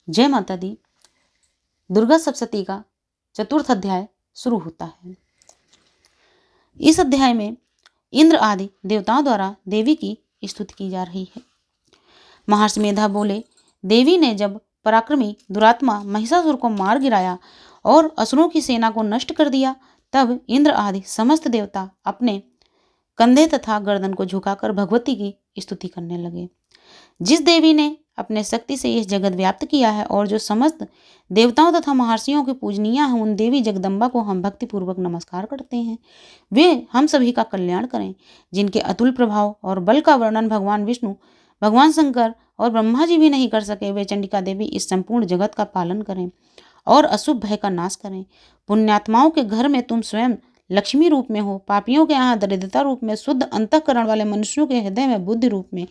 जय माता दी। दुर्गा सप्तशती का चतुर्थ अध्याय शुरू होता है। इस अध्याय में इंद्र आदि देवताओं द्वारा देवी की स्तुति की जा रही है। महर्षि मेधा बोले, देवी ने जब पराक्रमी दुरात्मा महिषासुर को मार गिराया और असुरों की सेना को नष्ट कर दिया, तब इंद्र आदि समस्त देवता अपने कंधे तथा गर्दन को झुकाकर भगवती की स्तुति करने लगे। जिस देवी ने अपने शक्ति से यह जगत व्याप्त किया है और जो समस्त देवताओं तथा महर्षियों की पूजनीय है, उन देवी जगदम्बा को हम भक्तिपूर्वक नमस्कार करते हैं। वे हम सभी का कल्याण करें। जिनके अतुल प्रभाव और बल का वर्णन भगवान विष्णु, भगवान शंकर और ब्रह्मा जी भी नहीं कर सके, वे चंडिका देवी इस संपूर्ण जगत का पालन करें और अशुभ भय का नाश करें। पुण्यात्माओं के घर में तुम स्वयं लक्ष्मी रूप में हो, पापियों के यहाँ दरिद्रता रूप में, शुद्ध अंतःकरण वाले मनुष्यों के हृदय में बुद्धि रूप में,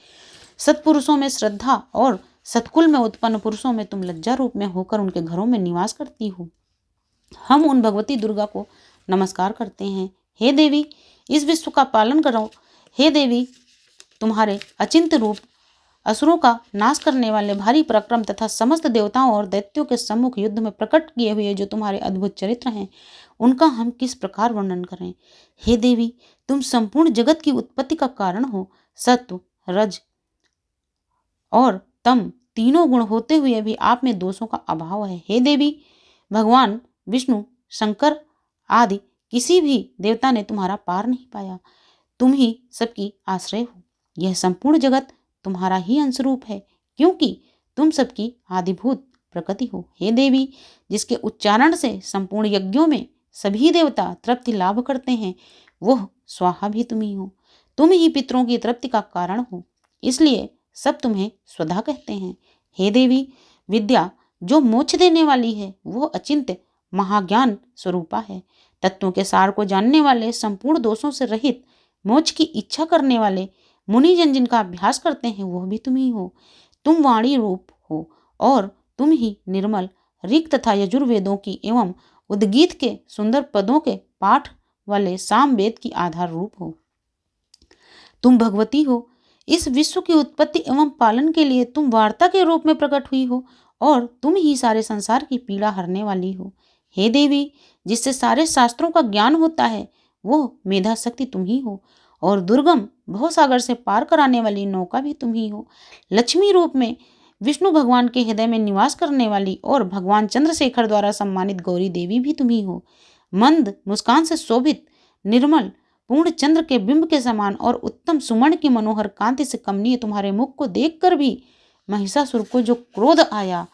सत्पुरुषों में श्रद्धा और सत्कुल में उत्पन्न पुरुषों में तुम लज्जा रूप में होकर उनके घरों में निवास करती हो। हम उन भगवती दुर्गा को नमस्कार करते हैं। हे देवी, इस विश्व का पालन करो। हे देवी, तुम्हारे अचिंत्य रूप, असुरों का नाश करने वाले भारी पराक्रम तथा समस्त देवताओं और दैत्यों के सम्मुख युद्ध में प्रकट किए हुए जो तुम्हारे अद्भुत चरित्र हैं, उनका हम किस प्रकार वर्णन करें। हे देवी, तुम संपूर्ण जगत की उत्पत्ति का कारण हो। सत्व, रज और तम तीनों गुण होते हुए भी आप में दोषों का अभाव है। हे देवी, भगवान विष्णु, शंकर आदि किसी भी देवता ने तुम्हारा पार नहीं पाया। तुम ही सबकी आश्रय हो। यह संपूर्ण जगत तुम्हारा ही अंशरूप है, क्योंकि तुम सबकी आदिभूत प्रकृति हो। हे देवी, जिसके उच्चारण से संपूर्ण यज्ञों में सभी देवता तृप्ति लाभ करते हैं, वह स्वाहा भी तुम ही हो। तुम ही पितरों की तृप्ति का कारण हो, इसलिए सब तुम्हें स्वधा कहते हैं। हे देवी, विद्या जो मोक्ष देने वाली है, वो अचिंत्य महाज्ञान स्वरूपा है। तत्वों के सार को जानने वाले, संपूर्ण दोषों से रहित, मोक्ष की इच्छा करने वाले मुनिजन जिनका अभ्यास करते हैं, वह भी तुम ही हो। तुम वाणी रूप हो और तुम ही निर्मल ऋक तथा यजुर्वेदों की एवं उद्गीत के सुंदर पदों के पाठ वाले साम वेद की आधार रूप हो। तुम भगवती हो। इस विश्व की उत्पत्ति एवं पालन के लिए तुम वार्ता के रूप में प्रकट हुई हो और तुम ही सारे संसार की पीड़ा हरने वाली हो। हे देवी, जिससे सारे शास्त्रों का ज्ञान होता है, वो मेधा शक्ति तुम ही हो और दुर्गम भवसागर से पार कराने वाली नौका भी तुम ही हो। लक्ष्मी रूप में विष्णु भगवान के हृदय में निवास करने वाली और भगवान चंद्रशेखर द्वारा सम्मानित गौरी देवी भी तुम ही हो। मंद मुस्कान से शोभित, निर्मल पूर्ण चंद्र के बिंब के समान और उत्तम सुमन की मनोहर कांति से कमनीय तुम्हारे मुख को देखकर भी महिषासुर को जो क्रोध आया,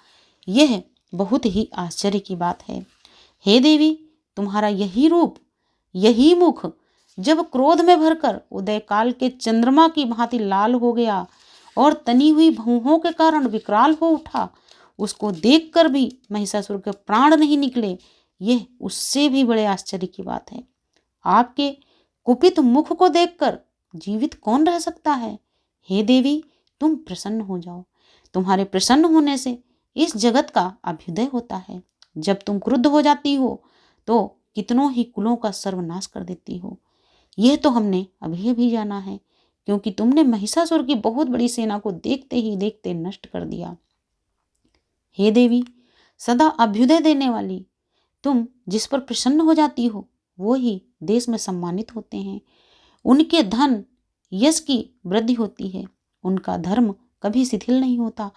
यह बहुत ही आश्चर्य की बात है। हे देवी, तुम्हारा यही रूप, यही मुख जब क्रोध में भरकर उदय काल के चंद्रमा की भांति लाल हो गया और तनी हुई भौहों के कारण विकराल हो उठा, उसको देखकर भी महिषासुर के प्राण नहीं निकले, यह उससे भी बड़े आश्चर्य की बात है। आपके कुपित मुख को देखकर जीवित कौन रह सकता है। हे देवी, तुम प्रसन्न हो जाओ। तुम्हारे प्रसन्न होने से इस जगत का अभ्युदय होता है। जब तुम क्रुद्ध हो जाती हो तो कितनों ही कुलों का सर्वनाश कर देती हो। यह तो हमने अभी अभी जाना है, क्योंकि तुमने महिषासुर की बहुत बड़ी सेना को देखते ही देखते नष्ट कर दिया। हे देवी, सदा अभ्युदय देने वाली, तुम जिस पर प्रसन्न हो जाती हो, वो ही देश में सम्मानित होते हैं। उनके धन यश की वृद्धि होती है, उनका धर्म कभी शिथिल नहीं होता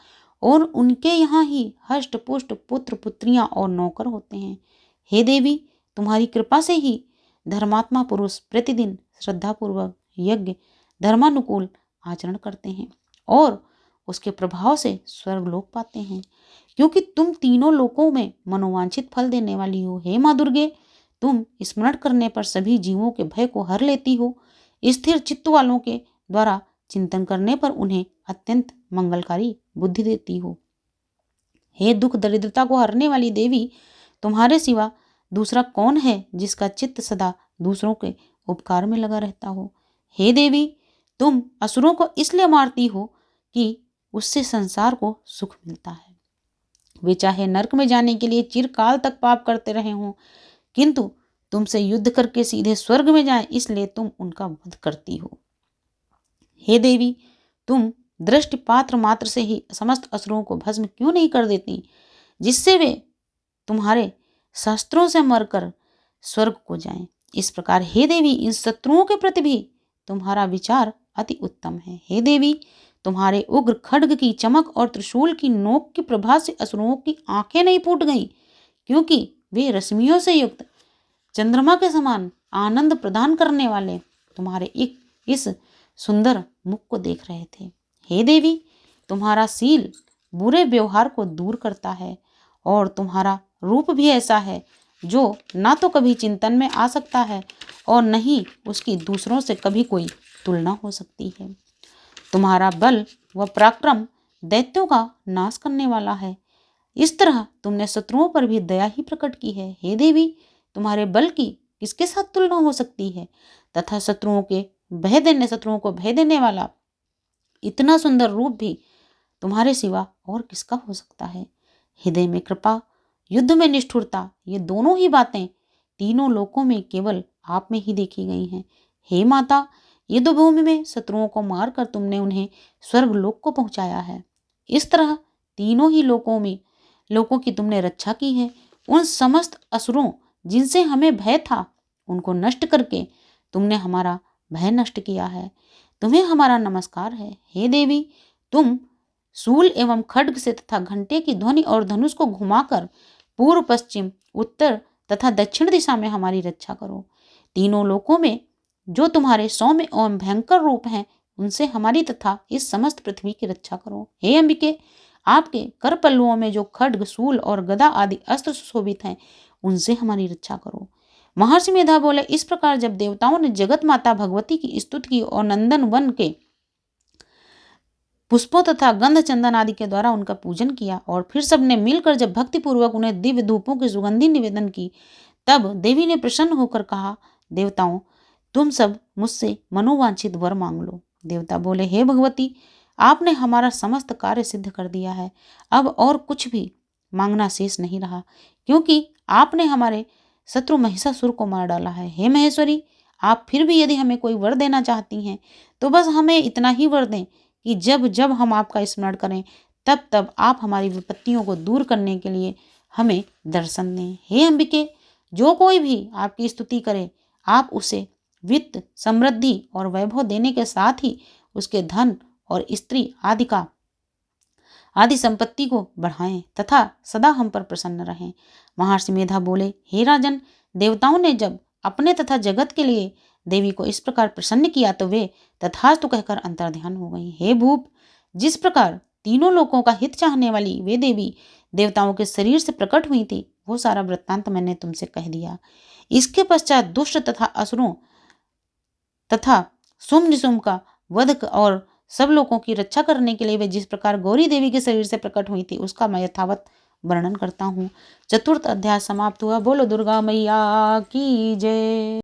और उनके यहाँ ही हष्ट पुष्ट पुत्र पुत्रियां और नौकर होते हैं। हे देवी, तुम्हारी कृपा से ही धर्मात्मा पुरुष प्रतिदिन श्रद्धापूर्वक यज्ञ धर्मानुकूल आचरण करते हैं और उसके प्रभाव से स्वर्गलोक पाते हैं, क्योंकि तुम तीनों लोकों में मनोवांछित फल देने वाली हो। हे माँ दुर्गे, तुम स्मरण करने पर सभी जीवों के भय को हर लेती हो। स्थिर चित्त वालों के द्वारा चिंतन करने पर उन्हें अत्यंत मंगलकारी बुद्धि देती हो। हे दुख दरिद्रता को हरने वाली देवी, तुम्हारे सिवा दूसरा कौन है जिसका चित्त सदा दूसरों के उपकार में लगा रहता हो। हे देवी, तुम असुरों को इसलिए मारती हो कि उससे संसार को सुख मिलता है। वे चाहे नरक में जाने के लिए चिरकाल तक पाप करते रहे हों, किंतु तुमसे युद्ध करके सीधे स्वर्ग में जाएं, इसलिए तुम उनका वध करती हो। हे देवी, तुम दृष्टिपात्र मात्र से ही समस्त असुरों को भस्म क्यों नहीं कर देती, जिससे वे तुम्हारे शस्त्रों से मरकर स्वर्ग को जाएं। इस प्रकार हे देवी, इन शत्रुओं के प्रति भी तुम्हारा विचार अति उत्तम है। हे देवी, तुम्हारे उग्र खड्ग की चमक और त्रिशूल की नोक की प्रभा से असुरों की आंखें नहीं फूट गईं, क्योंकि वे रश्मियों से युक्त चंद्रमा के समान आनंद प्रदान करने वाले तुम्हारे इस सुंदर मुख को देख रहे थे। हे देवी, तुम्हारा शील बुरे व्यवहार को दूर करता है और तुम्हारा रूप भी ऐसा है जो ना तो कभी चिंतन में आ सकता है और न ही उसकी दूसरों से कभी कोई तुलना हो सकती है। तुम्हारा बल व पराक्रम दैत्यों का नाश करने वाला है। इस तरह तुमने शत्रुओं पर भी दया ही प्रकट की है। हे देवी, तुम्हारे बल की किसके साथ तुलना हो सकती है, तथा शत्रुओं को भय देने वाला इतना सुंदर रूप भी तुम्हारे सिवा और किसका हो सकता है। हृदय में कृपा, युद्ध में निष्ठुरता, ये दोनों ही बातें तीनों लोकों में केवल आप में ही देखी गई हैं। हे माता, युद्ध भूमि में शत्रुओं को मारकर तुमने उन्हें स्वर्ग लोक को पहुंचाया है। इस तरह तीनों ही लोकों की तुमने रक्षा की है। उन समस्त असुरों जिनसे हमें भय था, उनको नष्ट करके तुमने हमारा भय नष्ट किया है। तुम्हें हमारा नमस्कार है। हे देवी, तुम शूल एवं खड्ग से तथा घंटे की ध्वनि और धनुष को घुमाकर पूर्व, पश्चिम, उत्तर तथा दक्षिण दिशा में हमारी रक्षा करो। तीनों लोकों में जो तुम्हारे सौम्य एवं भयंकर रूप हैं, उनसे हमारी तथा इस समस्त पृथ्वी की रक्षा करो। हे अंबिके, आपके कर पल्लुओं में जो खड्ग, शूल और गदा आदि अस्त्र सुशोभित हैं, उनसे हमारी रक्षा करो। महर्षि मेधा बोले, इस प्रकार जब देवताओं ने जगत माता भगवती की स्तुति की और नंदन वन के पुष्पों तथा गंध चंदन आदि के द्वारा उनका पूजन किया और फिर सबने मिलकर जब भक्तिपूर्वक उन्हें दिव्य धूपों की सुगंधि निवेदन की, तब देवी ने प्रसन्न होकर कहा, देवताओं, तुम सब मुझसे मनोवांछित वर मांग लो। देवता बोले, हे भगवती, आपने हमारा समस्त कार्य सिद्ध कर दिया है। अब और कुछ भी मांगना शेष नहीं रहा, क्योंकि आपने हमारे शत्रु महिषासुर को मार डाला है। हे महेश्वरी, आप फिर भी यदि हमें कोई वर देना चाहती हैं, तो बस हमें इतना ही वर दें कि जब जब हम आपका स्मरण करें, तब तब आप हमारी विपत्तियों को दूर करने के लिए हमें दर्शन दें। हे अंबिके, जो कोई भी आपकी स्तुति करे, आप उसे वित्त, समृद्धि और वैभव देने के साथ ही उसके धन और स्त्री आदि संपत्ति को बढ़ाएं तथा सदा हम पर प्रसन्न रहें। महर्षि मेधा बोले, हे राजन, देवताओं ने जब अपने तथा जगत के लिए देवी को इस प्रकार प्रसन्न किया, तो वे तथास्तु कहकर अंतर्ध्यान हो गई। हे भूप, जिस प्रकार तीनों लोकों का हित चाहने वाली वे देवी देवताओं के शरीर से प्रकट हुई थी, वो सारा वृत्तांत मैंने तुमसे कह दिया। इसके पश्चात दुष्ट तथा असुरों तथा सुम निसुम का वध और सब लोगों की रक्षा करने के लिए वे जिस प्रकार गौरी देवी के शरीर से प्रकट हुई थी, उसका मैं यथावत वर्णन करता हूँ। चतुर्थ अध्याय समाप्त हुआ। बोलो दुर्गा मैया की जय।